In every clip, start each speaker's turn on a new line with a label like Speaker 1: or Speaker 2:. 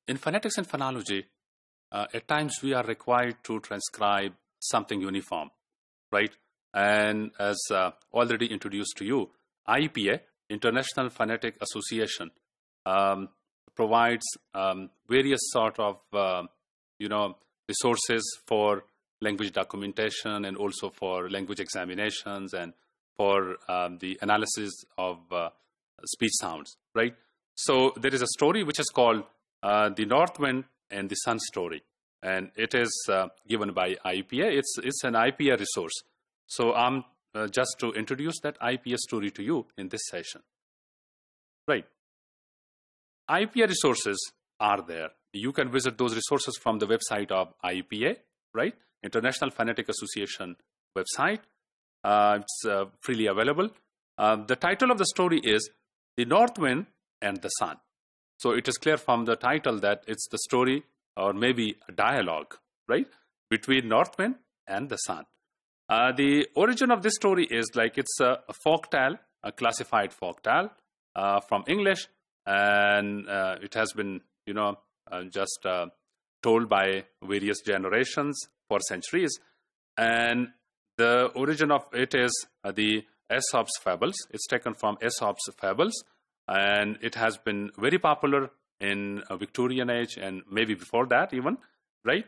Speaker 1: In phonetics and phonology, at times we are required to transcribe something uniform, right? And as already introduced to you, IPA, International Phonetic Association, provides various sort of, resources for language documentation and also for language examinations and for the analysis of speech sounds, right? So there is a story which is called The North Wind and the Sun Story, and it is given by IPA. It's an IPA resource. So I'm just to introduce that IPA story to you in this session. Right. IPA resources are there. You can visit those resources from the website of IPA, right? International Phonetic Association website. It's freely available. The title of the story is The North Wind and the Sun. So it is clear from the title that it's the story or maybe a dialogue, right, between North Wind and the Sun. The origin of this story is like it's a folk tale, a classified folk tale from English, and it has been, just told by various generations for centuries. And the origin of it is the Aesop's Fables. It's taken from Aesop's Fables, and it has been very popular in Victorian age and maybe before that even, right?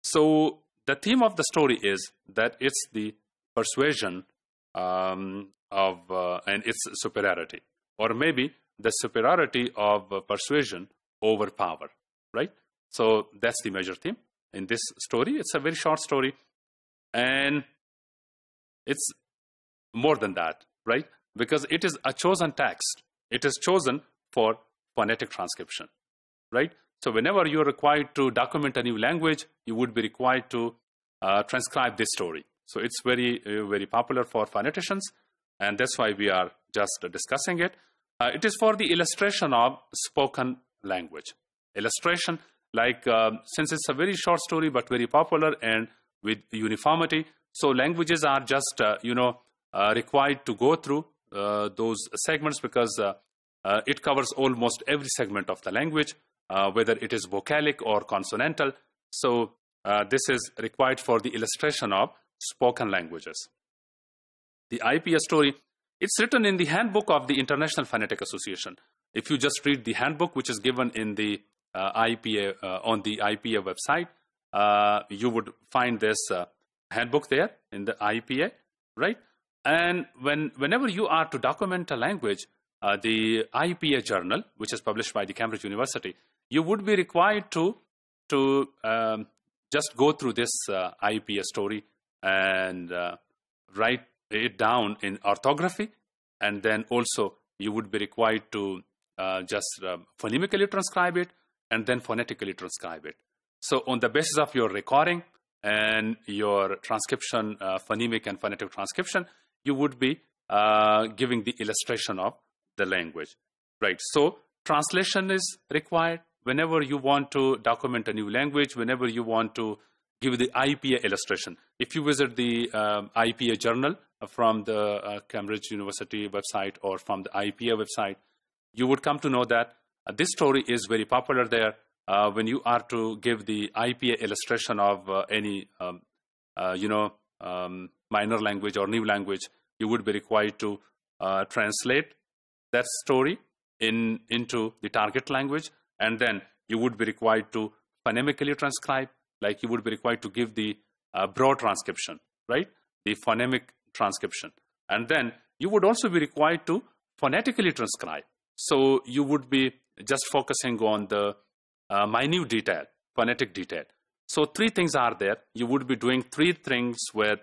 Speaker 1: So the theme of the story is that it's the persuasion and its superiority, or maybe the superiority of persuasion over power, right? So that's the major theme in this story. It's a very short story, and it's more than that, right? Because it is a chosen text. It is chosen for phonetic transcription, right? So whenever you're required to document a new language, you would be required to transcribe this story. So it's very, very popular for phoneticians, and that's why we are just discussing it. It is for the illustration of spoken language. Illustration, like since it's a very short story but very popular and with uniformity, so languages are just, required to go through those segments because it covers almost every segment of the language, whether it is vocalic or consonantal. So this is required for the illustration of spoken languages. The IPA story, it's written in the handbook of the International Phonetic Association. If you just read the handbook, which is given in the IPA on the IPA website, you would find this handbook there in the IPA, right? And whenever you are to document a language, the IPA journal, which is published by the Cambridge University, you would be required to just go through this IPA story and write it down in orthography, and then also you would be required to just phonemically transcribe it and then phonetically transcribe it. So on the basis of your recording and your transcription, phonemic and phonetic transcription, you would be giving the illustration of the language, right? So translation is required whenever you want to document a new language, whenever you want to give the IPA illustration. If you visit the IPA journal from the Cambridge University website or from the IPA website, you would come to know that this story is very popular there. When you are to give the IPA illustration of any, minor language or new language, you would be required to translate that story into the target language, and then you would be required to phonemically transcribe, like you would be required to give the broad transcription, right? The phonemic transcription. And then you would also be required to phonetically transcribe. So you would be just focusing on the minute detail, phonetic detail. So three things are there. You would be doing three things with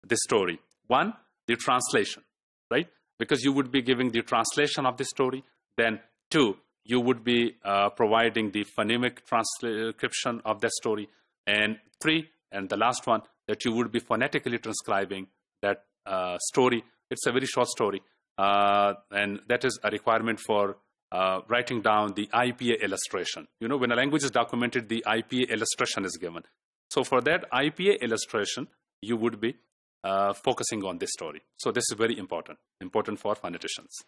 Speaker 1: the story. One, the translation, right? Because you would be giving the translation of the story. Then two, you would be providing the phonemic transcription of that story. And three, and the last one, that you would be phonetically transcribing that story. It's a very short story. And that is a requirement for writing down the IPA illustration. You know, when a language is documented, the IPA illustration is given. So for that IPA illustration, you would be focusing on this story. So this is very important for phoneticians.